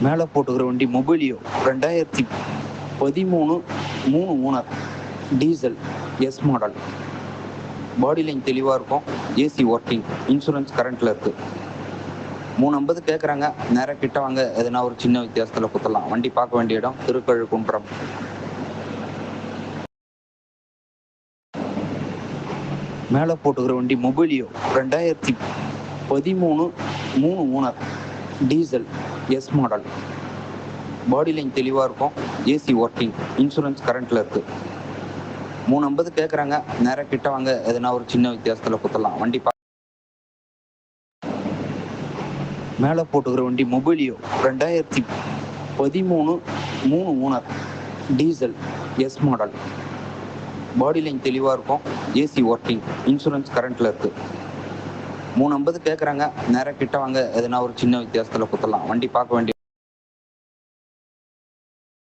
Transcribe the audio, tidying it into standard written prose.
மேலே போட்டுக்கிற வண்டி Mobilio 2013 3 owner diesel S model. Body line தெளிவாக இருக்கும், ஏசி ஒர்க்கிங், இன்சூரன்ஸ் கரண்ட்டில் இருக்குது. 350 கேட்குறாங்க. நேராக கிட்ட வாங்க, எதனா ஒரு சின்ன வித்தியாசத்தில் குத்தலாம். வண்டி பார்க்க வேண்டிய இடம் திருக்கழுக்குன்றம். மேலே போட்டுக்கிற வண்டி Mobilio 2013 3 owner diesel S model. Body line தெளிவாக இருக்கும், ஏசி ஒர்க்கிங், இன்சூரன்ஸ் கரண்ட்டில் இருக்குது. 350 கேட்குறாங்க. நேராக கிட்ட வாங்க, எதனா ஒரு சின்ன வித்தியாசத்தில் குத்தலாம். வண்டி மேலே போட்டுக்கிற வண்டி Mobilio 2013 3 owner diesel S model. Body line தெளிவாக இருக்கும், ஏசி ஒர்க்கிங், இன்சூரன்ஸ் கரண்ட்டில் இருக்குது. 350 கேட்குறாங்க. நேராக கிட்ட வாங்க, எதனா ஒரு சின்ன வித்தியாசத்தில் குத்தலாம். வண்டி பார்க்க வேண்டிய